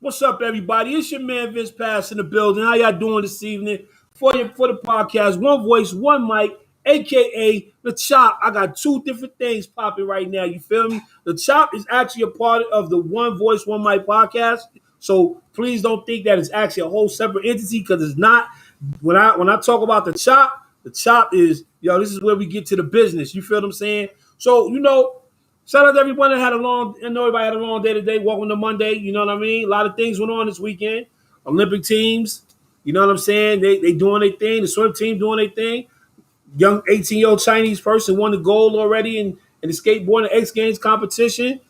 What's up, everybody? It's your man Vince Pass in the building. How y'all doing this evening? For the podcast, one voice, one mic, aka the Chop. I got two different things popping right now. You feel me? The Chop is actually a part of the One Voice, One Mic podcast. So please don't think that it's actually a whole separate entity because it's not. When I talk about the Chop is this is where we get to the business. You feel what I'm saying? So shout out to everyone that had a long. I know everybody had a long day today. Welcome to Monday. You know what I mean? A lot of things went on this weekend. Olympic teams. You know what I'm saying? They doing their thing. The swim team doing their thing. Young 18-year-old Chinese person won the gold already in the skateboarding X Games competition.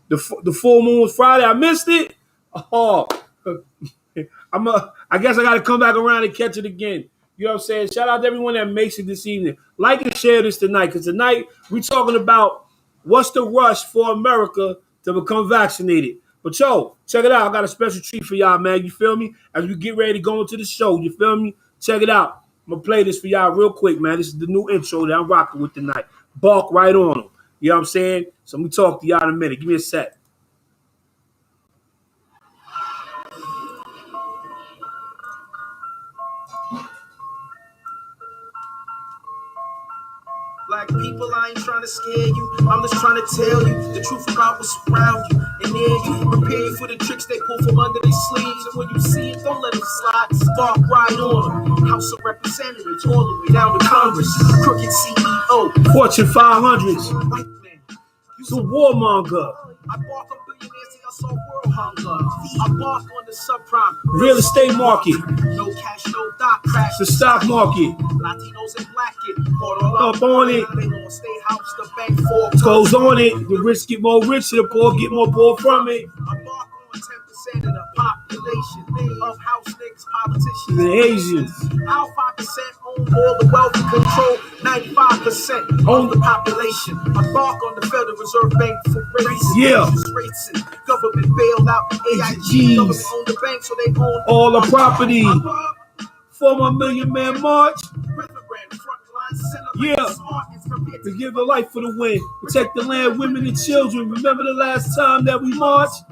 The full moon was Friday. I missed it. Oh, I guess I got to come back around and catch it again. You know what I'm saying? Shout out to everyone that makes it this evening. Like and share this tonight because tonight we're talking about what's the rush for America to become vaccinated. But check it out. I got a special treat for y'all, man. You feel me? As we get ready to go into the show, you feel me? Check it out. I'm going to play this for y'all real quick, man. This is the new intro that I'm rocking with tonight. Bark right on them. You know what I'm saying? So I'm going to talk to y'all in a minute. Give me a sec. Black people, I ain't trying to scare you. I'm just trying to tell you the truth about what's around you. And then you prepare you for the tricks they pull from under their sleeves. And when you see it, don't let them slide. Spark right on them. House of Representatives all the way down to Congress. Crooked CEO. Fortune 500s. White man. You's a warmonger. I bark on billionaires till y'all saw world hunger. I bark on the subprime real estate market. No cash, no dot crash. The stock market. Latinos and black get caught all up on it. They gonna stay house the bank for goes on it. The rich get more rich, the poor get more poor from it. I bark on 10% of the population of house niggas, politicians, and Asians. How 5% own all the wealth and control 95% own the population. I bark on the Federal Reserve Bank for racism. Yeah. Racing. Government bailed out AIG. Government own the bank, so they own all the property. Former Million Man March. Yeah. To give the life for the win. Protect the land, women, and children. Remember the last time that we marched?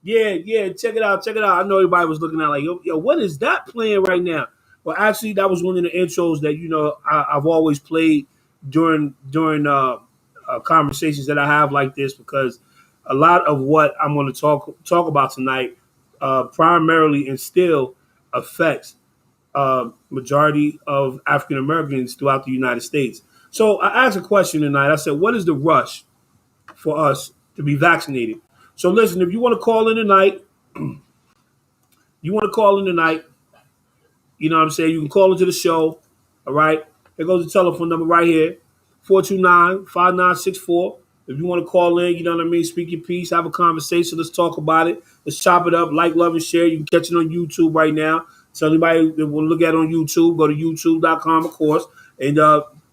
Yeah. Check it out. I know everybody was looking at like, yo, what is that playing right now? Well, actually, that was one of the intros that I've always played during conversations that I have like this because a lot of what I'm going to talk about tonight primarily and still affects majority of African Americans throughout the United States. So I asked a question tonight. I said, what is the rush for us to be vaccinated? So listen, if you want to call in tonight, you know what I'm saying? You can call into the show. All right. There goes the telephone number right here. 429-5964. If you want to call in, you know what I mean? Speak your piece, have a conversation. Let's talk about it. Let's chop it up. Like, love, and share. You can catch it on YouTube right now. So anybody that want to look at it on YouTube, go to youtube.com, of course, and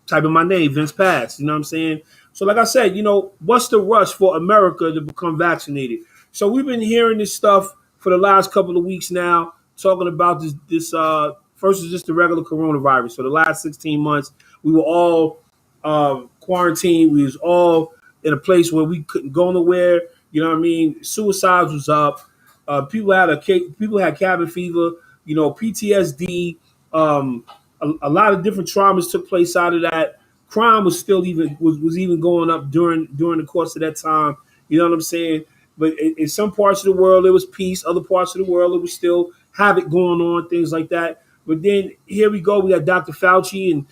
type in my name, Vince Pass. You know what I'm saying? So like I said, what's the rush for America to become vaccinated? So we've been hearing this stuff for the last couple of weeks now, talking about this first is just the regular coronavirus. So the last 16 months, we were all quarantined. We was all in a place where we couldn't go nowhere. You know what I mean? Suicides was up. People had cabin fever. PTSD. A lot of different traumas took place out of that. Crime was still was even going up during the course of that time. You know what I'm saying? But in some parts of the world, there was peace. Other parts of the world, there was still havoc going on, things like that. But then here we go. We got Dr. Fauci, and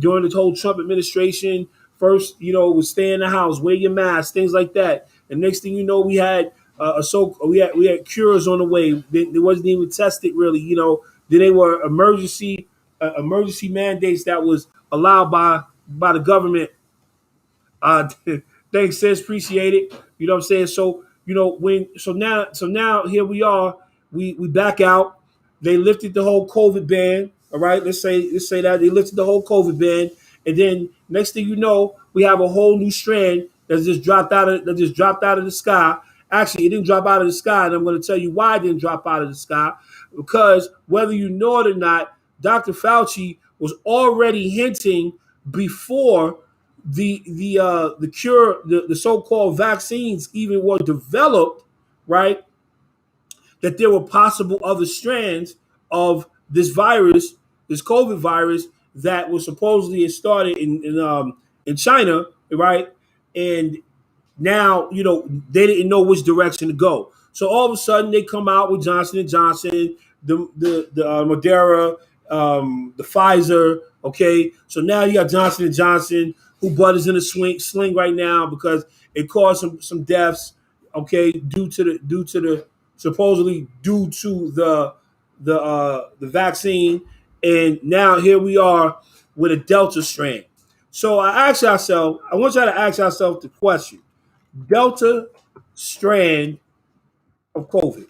during the whole Trump administration, first, was stay in the house, wear your mask, things like that. And next thing you know, we had we had cures on the way. They wasn't even tested really. Then they were emergency mandates that was allowed by the government. Thanks, sis, appreciate it. You know what I'm saying? So now here we are. We back out. They lifted the whole COVID ban. All right, let's say that they lifted the whole COVID ban, and then next thing you know, we have a whole new strand that just dropped out of the sky. Actually, it didn't drop out of the sky, and I'm going to tell you why it didn't drop out of the sky. Because whether you know it or not, Dr. Fauci was already hinting before the cure, the so-called vaccines even were developed, right? that there were possible other strands of this virus, this COVID virus that was supposedly started in China, right? And now they didn't know which direction to go. So all of a sudden they come out with Johnson and Johnson, the Moderna, the Pfizer. Okay, so now you got Johnson and Johnson, who butt is in a sling right now because it caused some deaths. Okay, due to the supposedly due to the vaccine, and now here we are with a Delta strand. So I want y'all to ask yourself the question: Delta strand of COVID.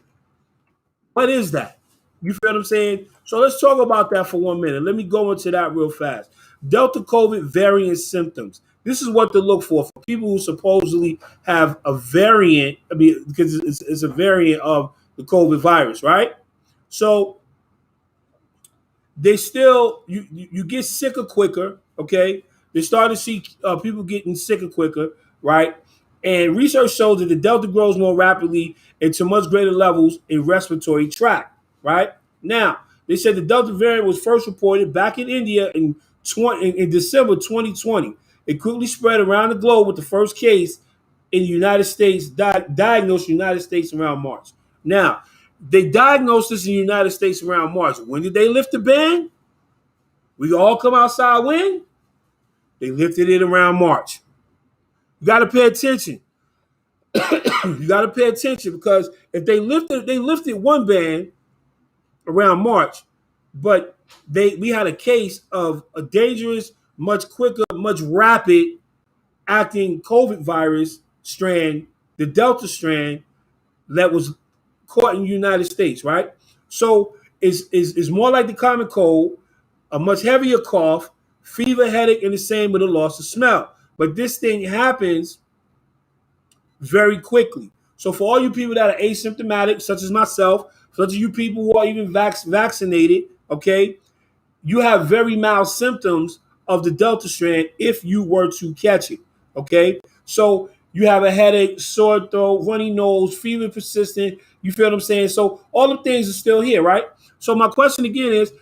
What is that? You feel what I'm saying? So let's talk about that for 1 minute. Let me go into that real fast. Delta COVID variant symptoms. This is what to look for people who supposedly have a variant. I mean, because it's a variant of the COVID virus, right? So they still you get sicker quicker. Okay, they start to see people getting sicker quicker, right? And research shows that the delta grows more rapidly and to much greater levels in respiratory tract, right? Now they said the delta variant was first reported back in India in December 2020. It quickly spread around the globe with the first case in the United States diagnosed in the United States around March. Now, they diagnosed this in the United States around March. When did they lift the ban? We all come outside when? They lifted it around March. You got to pay attention. You got to pay attention because if they lifted one ban around March, but we had a case of a dangerous, much quicker, much rapid acting COVID virus strand, the Delta strand that was caught in the United States, right? So it's more like the common cold, a much heavier cough, fever, headache, and the same with a loss of smell. But this thing happens very quickly. So for all you people that are asymptomatic, such as myself, such as you people who are even vaccinated, okay, you have very mild symptoms of the Delta strand if you were to catch it, okay? So you have a headache, sore throat, runny nose, fever persistent. You feel what I'm saying? So all the things are still here, right? So my question again is,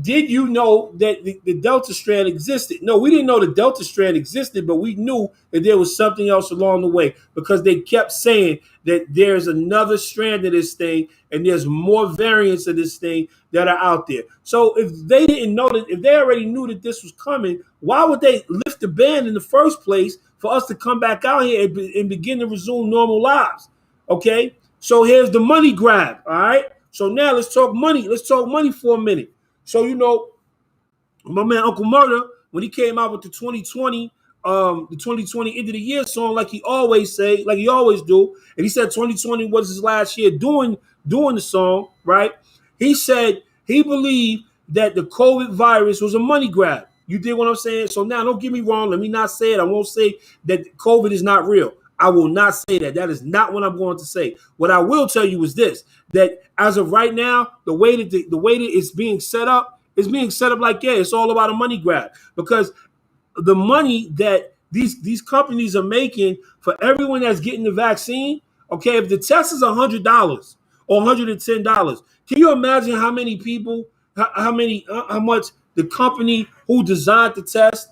did you know that the Delta strand existed? No, we didn't know the Delta strand existed, but we knew that there was something else along the way because they kept saying that there's another strand of this thing and there's more variants of this thing that are out there. So if they didn't know that, if they already knew that this was coming, why would they lift the ban in the first place for us to come back out here and begin to resume normal lives? Okay, so here's the money grab. All right, so now let's talk money. Let's talk money for a minute. So my man Uncle Murder, when he came out with the 2020 end of the year song, like he always say, like he always do, and he said 2020 was his last year doing the song, right? He said he believed that the COVID virus was a money grab. You dig what I'm saying? So now, don't get me wrong. Let me not say it. I won't say that COVID is not real. I will not say that. That is not what I'm going to say. What I will tell you is this: that as of right now, the way that it's being set up is being set up like, yeah, it's all about a money grab because the money that these companies are making for everyone that's getting the vaccine. Okay, if the test is $100 or $110, can you imagine how many people, how much the company who designed the test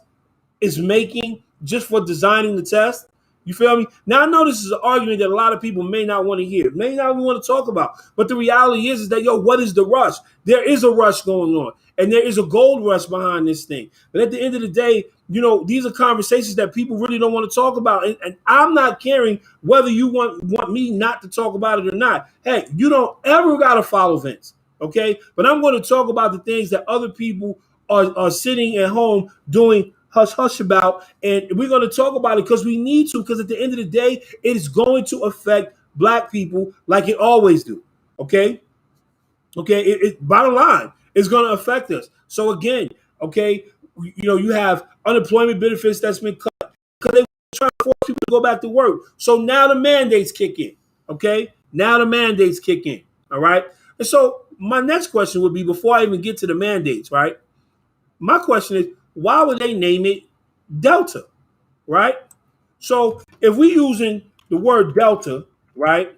is making just for designing the test? You feel me? Now I know this is an argument that a lot of people may not want to hear, may not even want to talk about. But the reality is that, what is the rush? There is a rush going on, and there is a gold rush behind this thing. But at the end of the day, these are conversations that people really don't want to talk about. And I'm not caring whether you want me not to talk about it or not. Hey, you don't ever gotta follow Vince, okay? But I'm going to talk about the things that other people are sitting at home doing hush hush about, and we're going to talk about it because we need to, because at the end of the day, it is going to affect black people like it always do. Okay, bottom line, it's going to affect us. So again, okay, you have unemployment benefits that's been cut because they trying to force people to go back to work. So now the mandates kick in. Okay, now the mandates kick in. All right, and so my next question would be, before I even get to the mandates, right? My question is, why would they name it Delta, right? So if we're using the word Delta, right,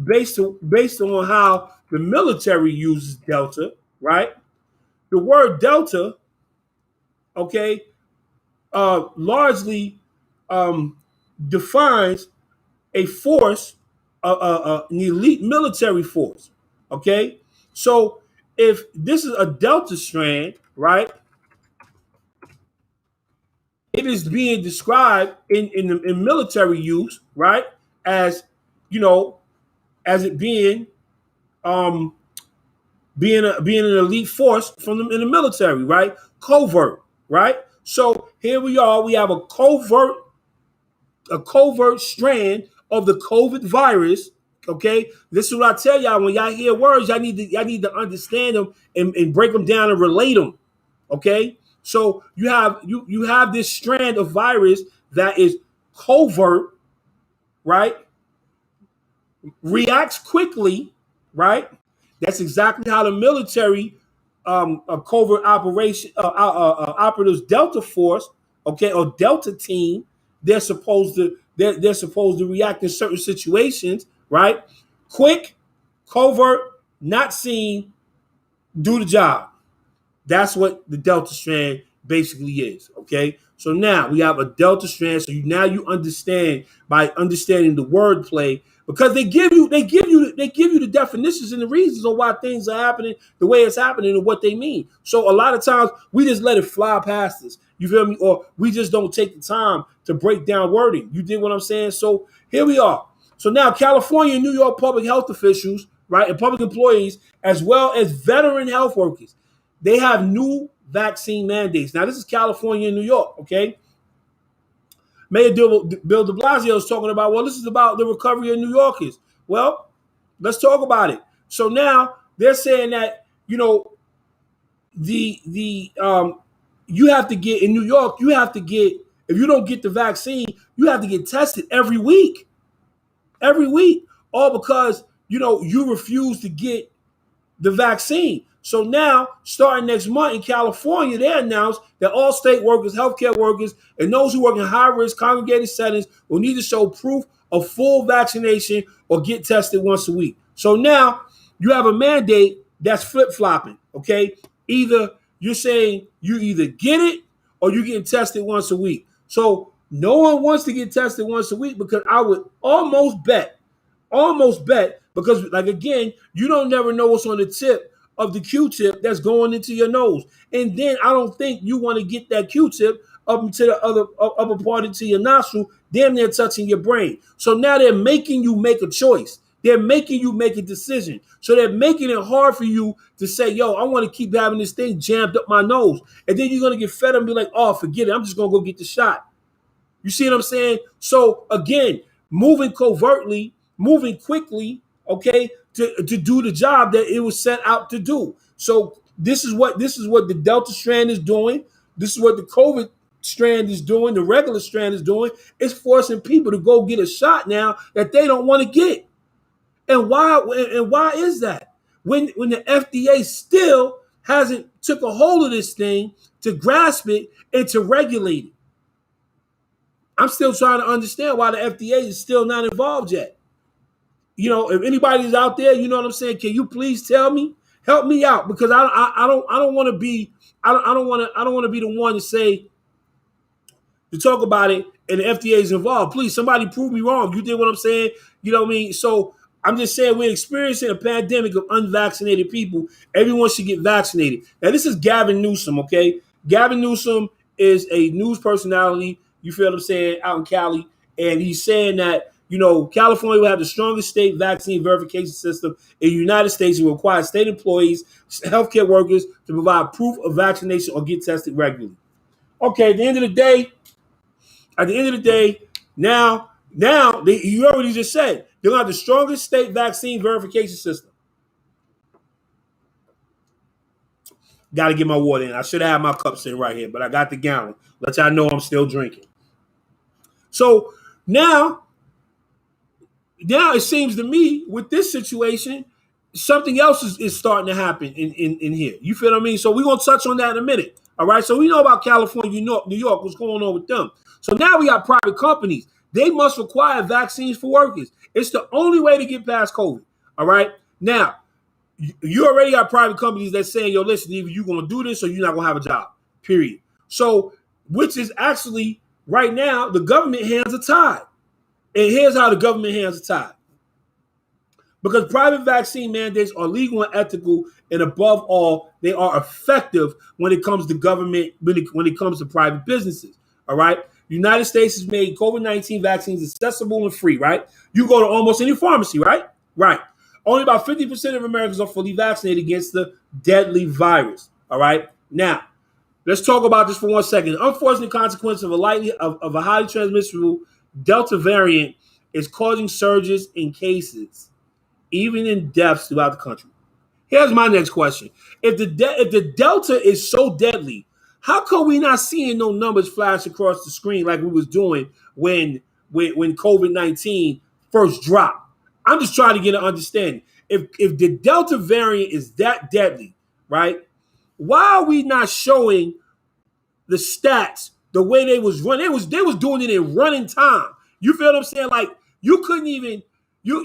based on how the military uses Delta, right? The word Delta, okay, largely um, defines a force, an elite military force. Okay, so if this is a Delta strand, right, it is being described in military use, right, as you know, as it um, being an elite force from in the military, right, covert, right. So here we are. We have a covert strand of the COVID virus. Okay, this is what I tell y'all. When y'all hear words, y'all need to understand them and break them down and relate them. Okay, so you have this strand of virus that is covert, right? Reacts quickly, right? That's exactly how the military, a covert operation operatives Delta Force, okay, or Delta Team, they're supposed to react in certain situations, right? Quick, covert, not seen, do the job. That's what the Delta strand basically is. Okay. So now we have a Delta strand. So now you understand by understanding the wordplay because they give you the definitions and the reasons on why things are happening the way it's happening and what they mean. So a lot of times we just let it fly past us. You feel me? Or we just don't take the time to break down wording. You dig what I'm saying? So here we are. So now California and New York public health officials, right, and public employees, as well as veteran health workers, they have new vaccine mandates. Now, this is California and New York, okay? Mayor Bill de Blasio is talking about, well, this is about the recovery of New Yorkers. Well, let's talk about it. So now they're saying that, the you have to get in New York, you have to get, if you don't get the vaccine, you have to get tested every week. Every week. All because, you refuse to get the vaccine. So now, starting next month in California, they announced that all state workers, healthcare workers, and those who work in high-risk congregated settings will need to show proof of full vaccination or get tested once a week. So now you have a mandate that's flip-flopping, okay? Either you're saying you either get it or you're getting tested once a week. So no one wants to get tested once a week because I would almost bet because like again you don't never know what's on the tip of the q-tip that's going into your nose, and then I don't think you want to get that q-tip up into the other upper part into your nostril, damn near touching your brain. So now they're making you make a choice, they're making you make a decision, so they're making it hard for you to say, yo, I want to keep having this thing jammed up my nose, and then you're going to get fed up and be like, oh, forget it, I'm just going to go get the shot. You see what I'm saying? So again, moving covertly, moving quickly, okay, to do the job that it was set out to do. So this is what the Delta strand is doing. This is what the COVID strand is doing. The regular strand is doing. It's forcing people to go get a shot now that they don't want to get. And why is that? When the FDA still hasn't took a hold of this thing to grasp it and to regulate it. I'm still trying to understand why the FDA is still not involved yet. If anybody's out there, you know what I'm saying, can you please tell me, help me out, because I don't want to be I don't want to be the one to talk about it and the FDA is involved. Please, somebody prove me wrong. You did what I'm saying. You know what I mean? So I'm just saying we're experiencing a pandemic of unvaccinated people. Everyone should get vaccinated. Now, this is Gavin Newsom, okay? Gavin Newsom is a news personality, you feel what I'm saying, out in Cali. And he's saying that, California will have the strongest state vaccine verification system in the United States and will require state employees, healthcare workers to provide proof of vaccination or get tested regularly. Okay, at the end of the day, now you already just said they're gonna have the strongest state vaccine verification system. Got to get my water in. I should have had my cup sitting right here, but I got the gallon. Let y'all know I'm still drinking. So now it seems to me with this situation, something else is starting to happen in here. You feel what I mean? So we're gonna touch on that in a minute. All right. So we know about California, New York, what's going on with them. So now we got private companies. They must require vaccines for workers. It's the only way to get past COVID. All right. Now, you already got private companies that saying, yo, listen, either you're gonna do this or you're not gonna have a job. Period. So, which is actually right now, the government hands are tied. And here's how the government hands are tied. Because private vaccine mandates are legal and ethical, and above all, they are effective when it comes to government, when it comes to private businesses. All right. The United States has made COVID-19 vaccines accessible and free, right? You go to almost any pharmacy, right? Right. Only about 50% of Americans are fully vaccinated against the deadly virus. All right. Now, let's talk about this for 1 second. The unfortunate consequence of a highly transmissible Delta variant is causing surges in cases, even in deaths throughout the country. Here's my next question. If the Delta is so deadly, how come we not seeing no numbers flash across the screen like we was doing when COVID-19 first dropped? I'm just trying to get an understanding. If the Delta variant is that deadly, right? Why are we not showing the stats the way they was running? They was doing it in running time. You feel what I'm saying? Like you couldn't even you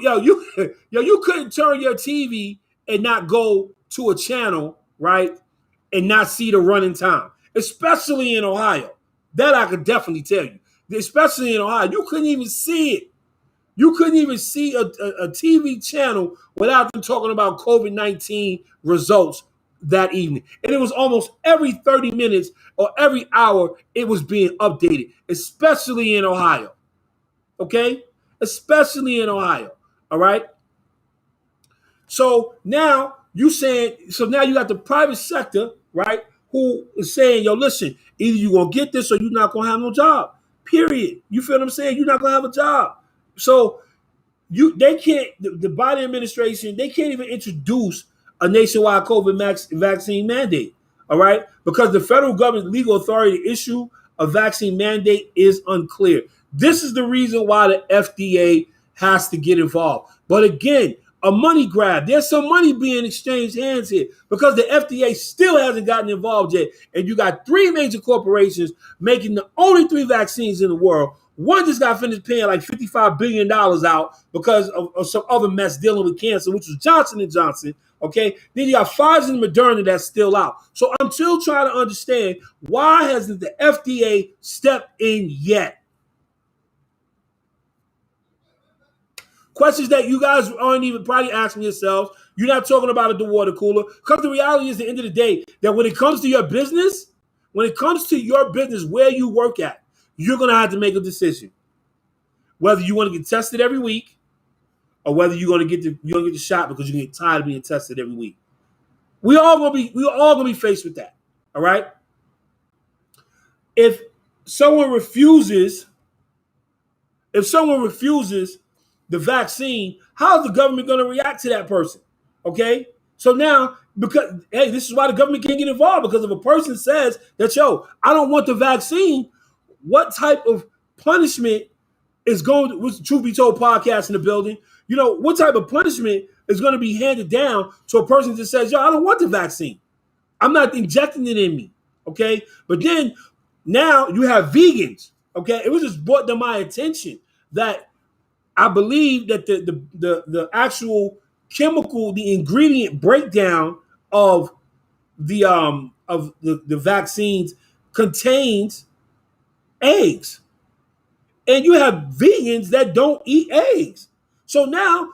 couldn't turn your TV and not go to a channel, right, and not see the running time, especially in Ohio. That I could definitely tell you. Especially in Ohio, you couldn't even see it. You couldn't even see a TV channel without them talking about COVID-19 results that evening. And it was almost every 30 minutes or every hour it was being updated, especially in Ohio. Okay? Especially in Ohio. All right? So now now you got the private sector, right, who is saying, yo, listen, either you're going to get this or you're not going to have no job. Period. You feel what I'm saying? You're not going to have a job. So they can't, the Biden administration, they can't even introduce a nationwide COVID vaccine mandate, all right? Because the federal government's legal authority to issue a vaccine mandate is unclear. This is the reason why the FDA has to get involved. But again, a money grab. There's some money being exchanged hands here because the FDA still hasn't gotten involved yet. And you got three major corporations making the only three vaccines in the world. One just got finished paying like $55 billion out because of some other mess dealing with cancer, which was Johnson & Johnson. Okay. Then you got Pfizer and Moderna that's still out. So I'm still trying to understand, why hasn't the FDA stepped in yet? Questions that you guys aren't even probably asking yourselves. You're not talking about at the water cooler. Because the reality is, at the end of the day, that when it comes to your business, where you work at, you're going to have to make a decision. Whether you want to get tested every week or whether you're going to get the shot because you get tired of being tested every week. We're all gonna be faced with that. All right? If someone refuses the vaccine, how's the government going to react to that person? Okay? So now, because, hey, this is why the government can't get involved, because if a person says that, yo, I don't want the vaccine, what type of punishment is going to, with Truth Be Told podcast in the building, what type of punishment is going to be handed down to a person that says, yo, I don't want the vaccine. I'm not injecting it in me. Okay? But then, now you have vegans. Okay? It was just brought to my attention that I believe that the actual chemical, the ingredient breakdown of the vaccines contains eggs, and you have vegans that don't eat eggs. So now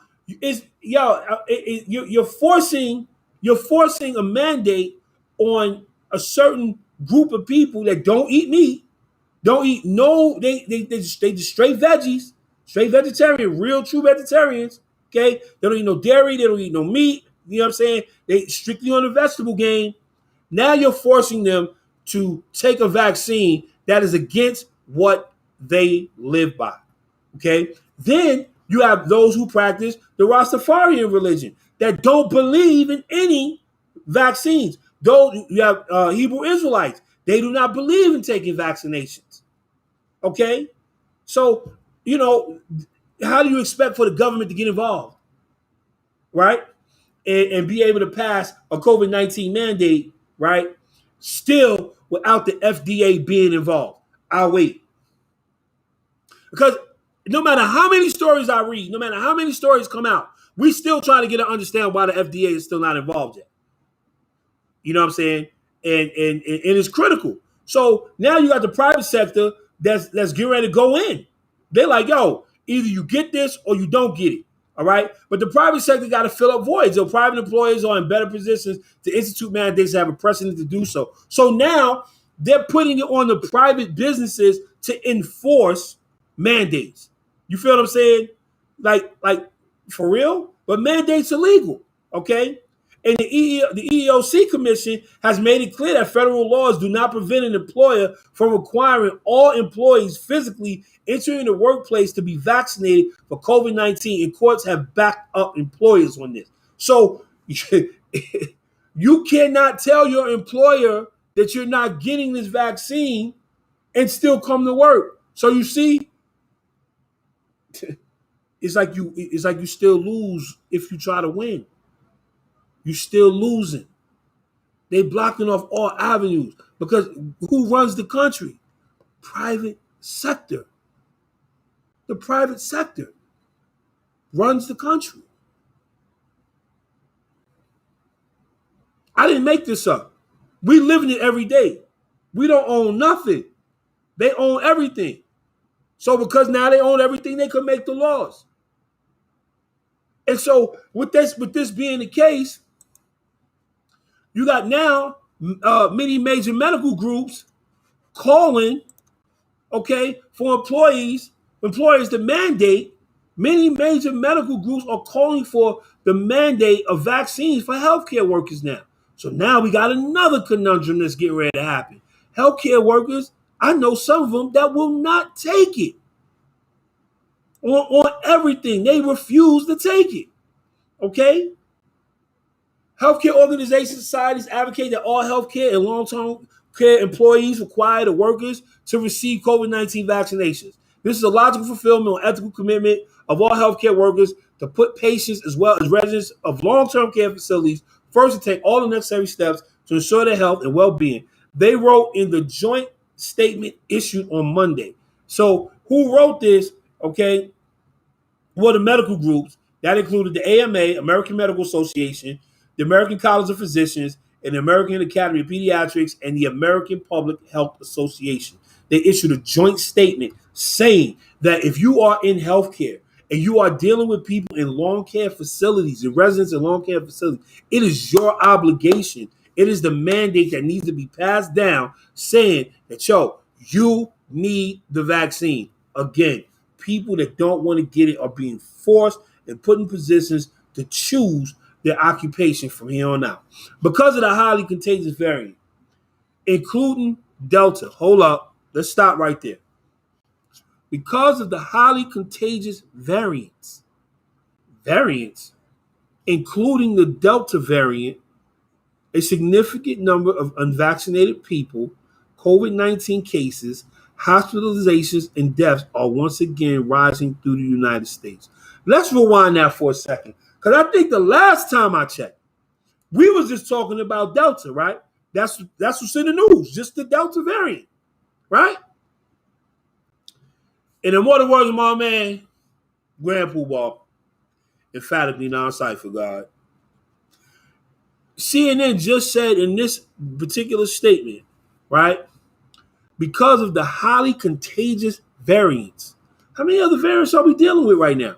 you're forcing a mandate on a certain group of people that don't eat meat, don't eat they just straight veggies. Straight vegetarian, real true vegetarians. Okay, they don't eat no dairy, they don't eat no meat. You know what I'm saying? They strictly on the vegetable game. Now you're forcing them to take a vaccine that is against what they live by. Okay, then you have those who practice the Rastafarian religion that don't believe in any vaccines. Those you have Hebrew Israelites, they do not believe in taking vaccinations. Okay, so how do you expect for the government to get involved, right? And be able to pass a COVID-19 mandate, right? Still without the FDA being involved. I'll wait. Because No matter how many stories I read, no matter how many stories come out, we still trying to get to understand why the FDA is still not involved yet. You know what I'm saying? And it's critical. So now you got the private sector that's getting ready to go in. They're like, yo, either you get this or you don't get it. All right. But the private sector got to fill up voids. So private employers are in better positions to institute mandates that have a precedent to do so. So now they're putting it on the private businesses to enforce mandates. You feel what I'm saying? Like for real? But mandates are legal. Okay. And the EEOC Commission has made it clear that federal laws do not prevent an employer from requiring all employees physically entering the workplace to be vaccinated for COVID-19, and courts have backed up employers on this. So you cannot tell your employer that you're not getting this vaccine and still come to work. So you see, it's like you still lose if you try to win. You're still losing. They blocking off all avenues because who runs the country? Private sector. The private sector runs the country. I didn't make this up. We live in it every day. We don't own nothing. They own everything. So because now they own everything, they can make the laws. And so with this being the case, you got now many major medical groups calling, okay, for employers to mandate. Many major medical groups are calling for the mandate of vaccines for healthcare workers now. So now we got another conundrum that's getting ready to happen. Healthcare workers, I know some of them that will not take it on everything. They refuse to take it. Okay? Healthcare organizations, societies advocate that all healthcare and long-term care employees require the workers to receive COVID-19 vaccinations. This is a logical fulfillment or ethical commitment of all healthcare workers to put patients as well as residents of long-term care facilities first to take all the necessary steps to ensure their health and well-being. They wrote in the joint statement issued on Monday. So who wrote this? Okay, well, the medical groups that included the AMA, American Medical Association, the American College of Physicians, and the American Academy of Pediatrics, and the American Public Health Association. They issued a joint statement saying that if you are in healthcare and you are dealing with people in long care facilities, and residents in long care facilities, it is your obligation. It is the mandate that needs to be passed down saying that, yo, you need the vaccine. Again, people that don't want to get it are being forced and put in positions to choose their occupation from here on out. Because of the highly contagious variant, including Delta. Hold up. Let's stop right there. Because of the highly contagious variants, including the Delta variant, a significant number of unvaccinated people, COVID-19 cases, hospitalizations, and deaths are once again rising through the United States. Let's rewind that for a second. Because I think the last time I checked, we was just talking about Delta, right? That's what's in the news, just the Delta variant, right? And in more the words of my man, Grand Poobah, emphatically non-cipher God, CNN just said in this particular statement, right? Because of the highly contagious variants. How many other variants are we dealing with right now?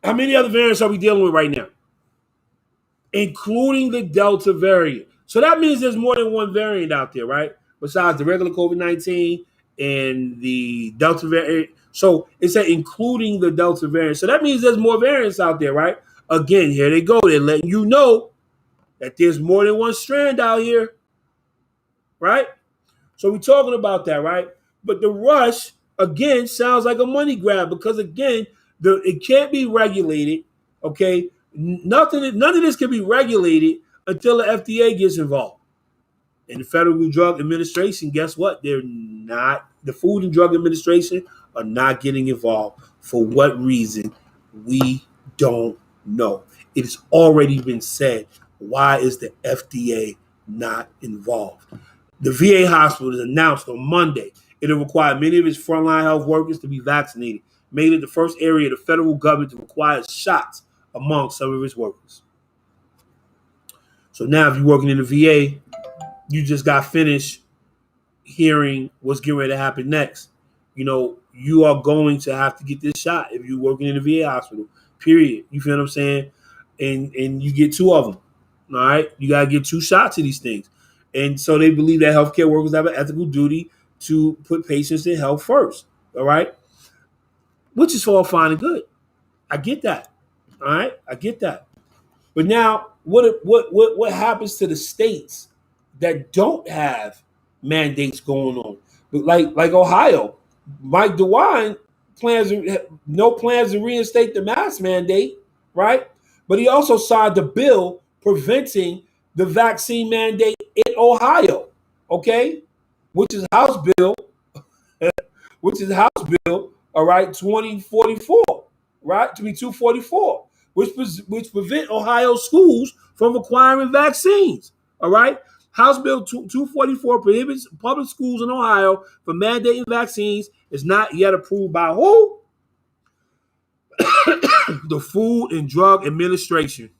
How many other variants are we dealing with right now? Including the Delta variant. So that means there's more than one variant out there, right? Besides the regular COVID-19 and the Delta variant. So it said including the Delta variant. So that means there's more variants out there, right? Again, here they go. They're letting you know that there's more than one strand out here, right? So we're talking about that, right? But the rush, again, sounds like a money grab because, again, it can't be regulated, okay? None of this can be regulated until the FDA gets involved. And the Federal Drug Administration, guess what? They're not, the Food and Drug Administration are not getting involved. For what reason? We don't know. It has already been said. Why is the FDA not involved? The VA hospital has announced on Monday it'll require many of its frontline health workers to be vaccinated, making it the first area of the federal government to require shots among some of its workers. So now, if you're working in the VA, you just got finished hearing what's getting ready to happen next. You are going to have to get this shot if you're working in the VA hospital. Period. You feel what I'm saying? And you get two of them. All right, you gotta get two shots of these things, and so they believe that healthcare workers have an ethical duty to put patients in health first. All right, which is all fine and good. I get that. All right, I get that. But now, what happens to the states that don't have mandates going on? But like Ohio, Mike DeWine no plans to reinstate the mask mandate, right? But he also signed a bill preventing the vaccine mandate in Ohio, okay, which is House Bill which is House Bill, all right, 2044, right, 2244, which prevent Ohio schools from requiring vaccines, all right. House Bill 244 prohibits public schools in Ohio from mandating vaccines. Is not yet approved by who? The Food and Drug Administration.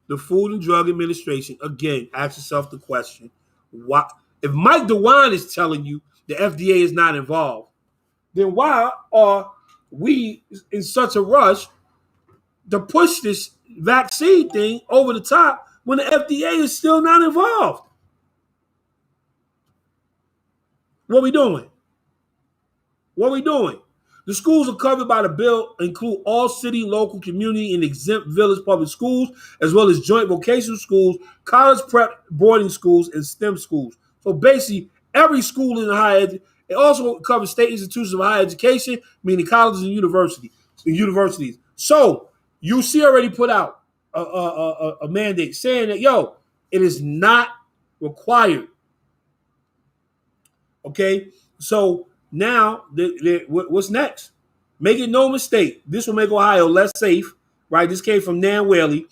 The Food and Drug Administration. Again, ask yourself the question: why? If Mike DeWine is telling you the FDA is not involved, then why are we in such a rush to push this vaccine thing over the top when the FDA is still not involved? What are we doing? What are we doing? The schools are covered by the bill include all city, local, community, and exempt village public schools, as well as joint vocational schools, college prep boarding schools, and STEM schools. So basically, every school in the higher education. It also covers state institutions of higher education, meaning colleges and universities. So UC already put out a mandate saying that, it is not required. Okay, so now what's next? Make it no mistake, this will make Ohio less safe, right? This came from Nan Whaley.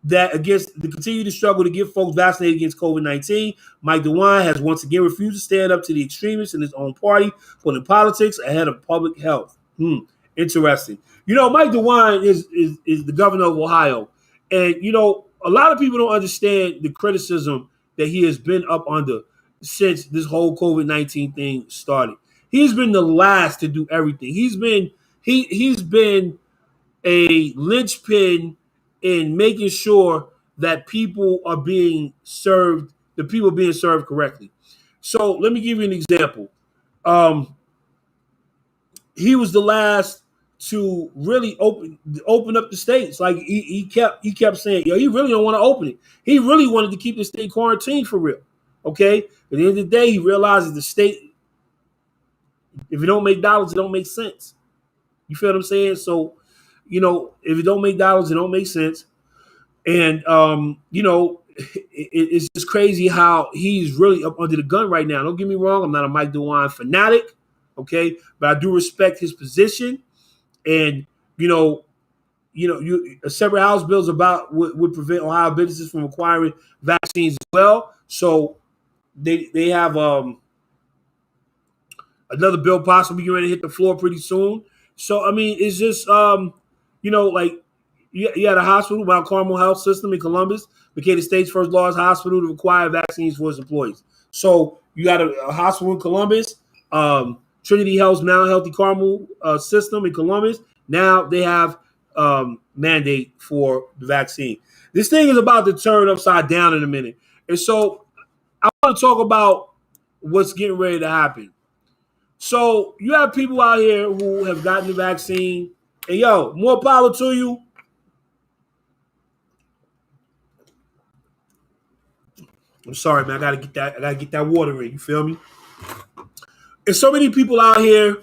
That against the continued struggle to get folks vaccinated against COVID-19, Mike DeWine has once again refused to stand up to the extremists in his own party, putting politics ahead of public health. Interesting. Mike DeWine is the governor of Ohio. And, a lot of people don't understand the criticism that he has been up under since this whole COVID-19 thing started. He's been the last to do everything. He's been a linchpin in making sure that people are being served, the people are being served correctly. So let me give you an example. He was the last to really open up the states. Like he kept saying, he really don't want to open it. He really wanted to keep the state quarantined for real. Okay. But at the end of the day, he realizes the state, if it don't make dollars, it don't make sense. You feel what I'm saying? So, if it don't make dollars, it don't make sense. And, it's just crazy how he's really up under the gun right now. Don't get me wrong. I'm not a Mike DeWine fanatic. Okay. But I do respect his position. And, a separate House bills would prevent Ohio businesses from acquiring vaccines as well. So they have another bill possibly getting ready to hit the floor pretty soon. So, I mean, it's just, like you had a hospital, Mount Carmel Health System in Columbus, became the state's first largest hospital to require vaccines for its employees. So you got a hospital in Columbus, Trinity Health's Mount Healthy Carmel system in Columbus. Now they have mandate for the vaccine. This thing is about to turn upside down in a minute. And so I want to talk about what's getting ready to happen. So you have people out here who have gotten the vaccine, and more power to you. I'm sorry, man. I gotta get that water in. You feel me? There's so many people out here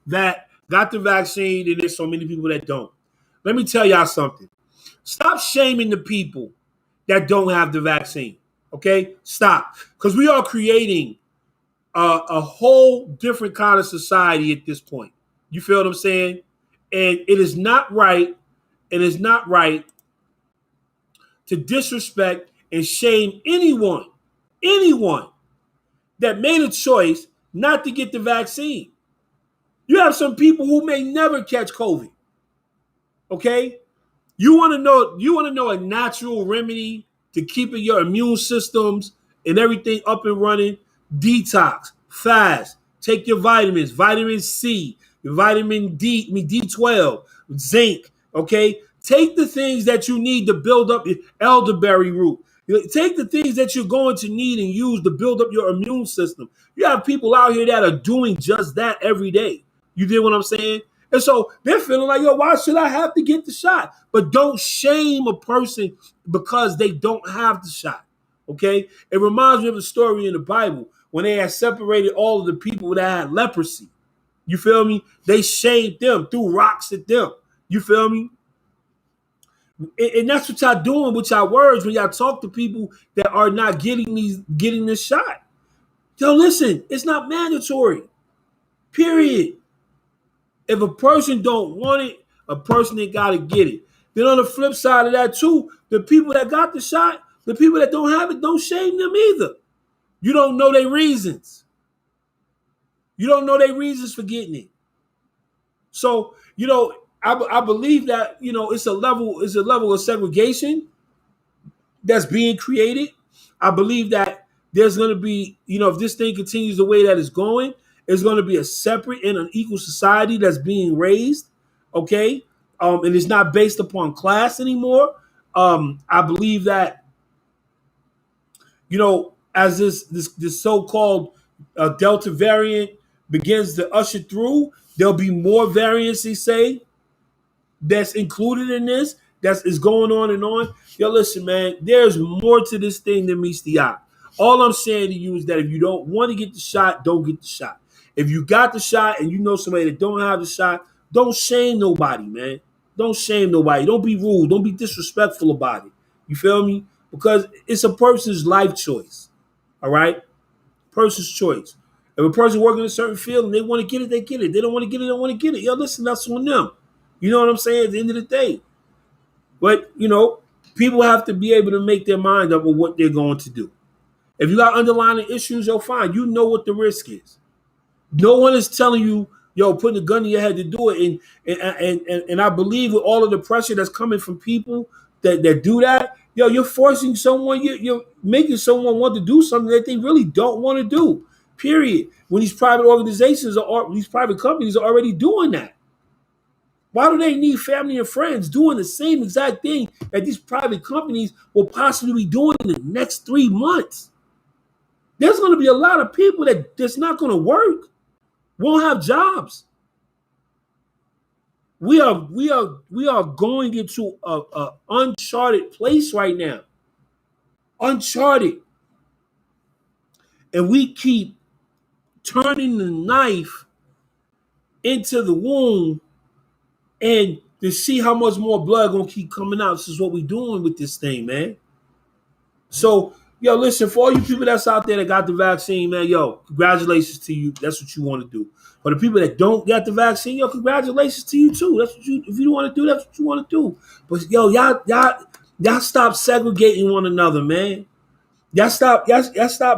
that got the vaccine, and there's so many people that don't. Let me tell y'all something. Stop shaming the people that don't have the vaccine. Okay? Stop. Because we are creating a whole different kind of society at this point. You feel what I'm saying? And it is not right. It is not right to disrespect and shame anyone anyone that made a choice not to get the vaccine. You have some people who may never catch COVID. Okay? You want to know a natural remedy to keeping your immune systems and everything up and running? Detox, fast, take your vitamins, vitamin C, your vitamin D, D12, zinc, okay? Take the things that you need to build up your elderberry root. Take the things that you're going to need and use to build up your immune system. You have people out here that are doing just that every day. You get what I'm saying? And so they're feeling like, yo, why should I have to get the shot? But don't shame a person because they don't have the shot. Okay? It reminds me of a story in the Bible when they had separated all of the people that had leprosy. You feel me? They shamed them, threw rocks at them. You feel me? And that's what y'all doing with y'all words when y'all talk to people that are not getting this shot. Yo, listen, it's not mandatory. Period. If a person don't want it, a person ain't got to get it. Then on the flip side of that too, the people that got the shot, the people that don't have it, don't shame them either. You don't know their reasons. You don't know their reasons for getting it. So, I believe that, it's a level of segregation that's being created. I believe that there's going to be, if this thing continues the way that it's going, it's going to be a separate and unequal society that's being raised, okay? And it's not based upon class anymore. I believe that, as this so-called Delta variant begins to usher through, there'll be more variants, they say, that's included in this, that is going on and on. Yo, listen, man, there's more to this thing than meets the eye. All I'm saying to you is that if you don't want to get the shot, don't get the shot. If you got the shot and you know somebody that don't have the shot, don't shame nobody, man. Don't shame nobody. Don't be rude. Don't be disrespectful about it. You feel me? Because it's a person's life choice. All right? Person's choice. If a person working in a certain field and they want to get it, they get it. They don't want to get it, they don't want to get it. Yo, listen, that's on them. You know what I'm saying? At the end of the day. But, people have to be able to make their mind up on what they're going to do. If you got underlying issues, you'll find. You know what the risk is. No one is telling you, yo, putting a gun in your head to do it. And I believe with all of the pressure that's coming from people that do that, yo, you're forcing someone, you're making someone want to do something that they really don't want to do. Period. When these private organizations these private companies are already doing that. Why do they need family and friends doing the same exact thing that these private companies will possibly be doing in the next 3 months? There's going to be a lot of people that's not going to work, won't have jobs. We are going into a uncharted place right now. Uncharted. And we keep turning the knife into the wound and to see how much more blood gonna keep coming out. This is what we doing with this thing, man. So, yo, listen, for all you people that's out there that got the vaccine, man, yo, congratulations to you. That's what you want to do. For the people that don't get the vaccine, yo, congratulations to you too. That's what if you want to do, that's what you want to do. But yo, y'all stop segregating one another, man. Y'all stop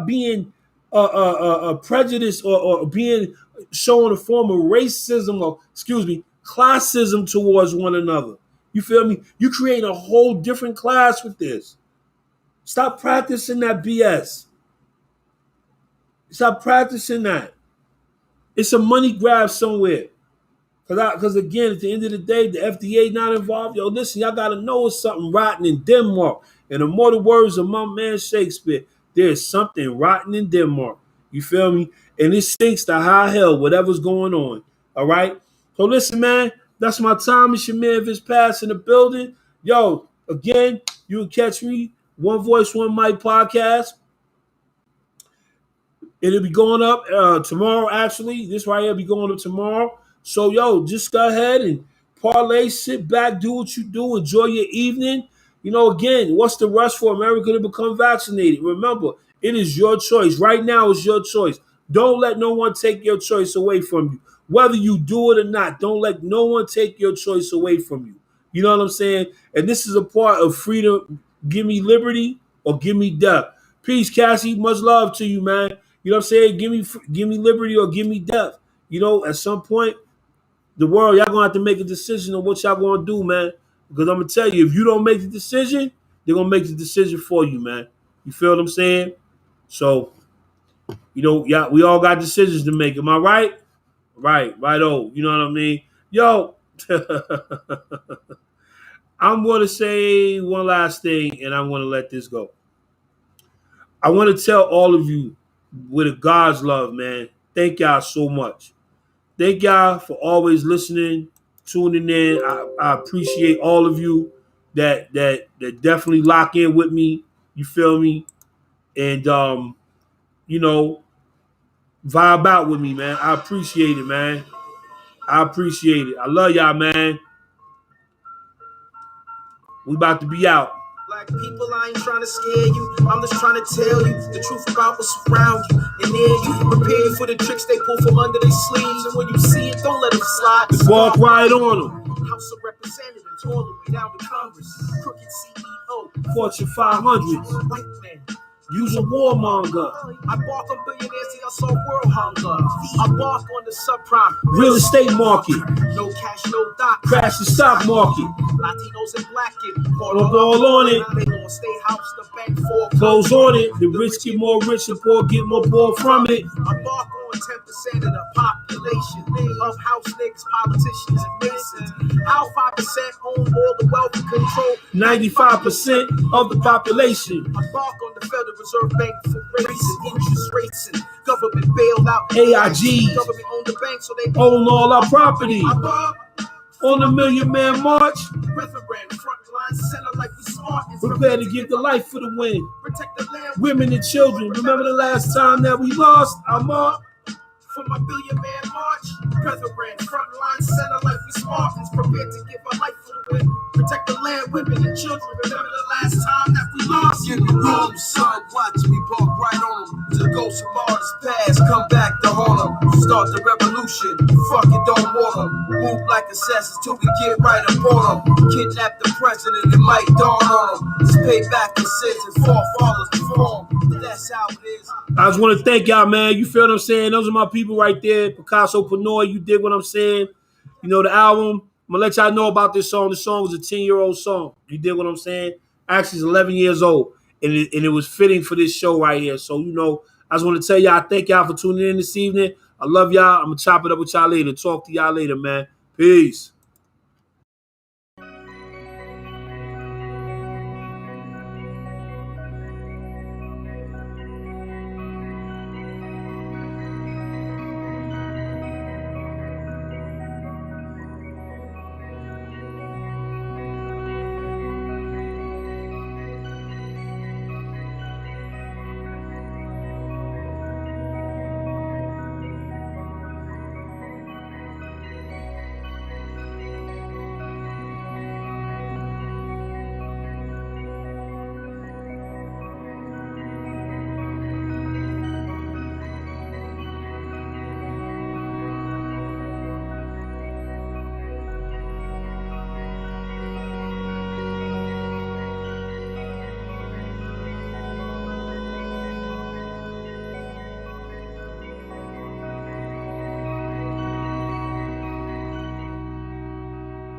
being prejudiced or being showing a form of racism or classism towards one another. You feel me? You create a whole different class with this. Stop practicing that BS. Stop practicing that. It's a money grab somewhere. Because again, at the end of the day, the FDA not involved. Yo, listen, y'all got to know it's something rotten in Denmark. And the immortal words of my man Shakespeare, there's something rotten in Denmark. You feel me? And it stinks to high hell, whatever's going on. All right? So listen, man, that's my time. It's your man Vince Pass in the building. Yo, again, you can catch me, One Voice, One Mic podcast. It'll be going up tomorrow, actually. This right here will be going up tomorrow. So, yo, just go ahead and parlay, sit back, do what you do, enjoy your evening. Again, what's the rush for America to become vaccinated? Remember, it is your choice. Right now, it's your choice. Don't let no one take your choice away from you. Whether you do it or not, don't let no one take your choice away from you. You know what I'm saying? And this is a part of freedom. Give me liberty or give me death. Peace, Cassie. Much love to you, man. You know what I'm saying? Give me liberty or give me death. You know, at some point, the world, y'all gonna have to make a decision on what y'all gonna do, man. Because I'm gonna tell you, if you don't make the decision, they're gonna make the decision for you, man. You feel what I'm saying? So, you know, yeah, we all got decisions to make. Am I right? Right. Oh, you know what I mean? Yo, I'm gonna say one last thing, and I'm gonna let this go. I want to tell all of you, with a God's love, man. Thank y'all so much. Thank y'all for always listening, tuning in. I appreciate all of you that definitely lock in with me. You feel me? And you know, vibe out with me, man. I appreciate it, man. I appreciate it. I love y'all, man. We about to be out. Black people, I ain't trying to scare you. I'm just trying to tell you the truth about what's around you and near you. Prepare you for the tricks they pull from under their sleeves. And when you see it, don't let them slide. Walk right on them. House of Representatives, all the way down to Congress. Crooked CEO, Fortune 500. white man. Use a warmonger. I bark on billionaires, see I saw world hunger. I bark on the subprime Real estate market. No cash, no doc. Crash the stock market. Latinos and black kids. All on it. They gon' stay house, the bank for Close on it. The rich get more rich, the poor get more poor from it. I bark on 10% of the population of house niggas, politicians, and masons. How 5% own all the wealth and control 95% of the population. I bark on the Federal Reserve Bank for raising interest rates and government bailout. AIG. Government own the bank, so they Own all our property. I bark On the Million Man March. Reverend, frontline center like we smart. Prepare to give the life for the win. Protect the land. Women and children. Remember the last time that we lost? I'm up. For my billion man march, President, frontline center like we Spartans, prepared to give our life for the win. Protect the land, women and children. Remember the last time that we lost. In the room, son, watch me bark right on them. To the ghosts of artists past, come back to haunt them. Start the revolution, fuck it, don't want them. Move like assassins till we get right upon them. Kidnap the president, it might dawn on them. Just pay back the sins and forefathers perform. That's how it is. I just want to thank y'all, man. You feel what I'm saying? Those are my people right there. Picasso Panoy, you dig what I'm saying? You know, the album, I'm going to let y'all know about this song. The song was a 10-year-old song. You dig what I'm saying? Actually, it's 11 years old. And it was fitting for this show right here. So, you know, I just want to tell y'all, thank y'all for tuning in this evening. I love y'all. I'm going to chop it up with y'all later. Talk to y'all later, man. Peace.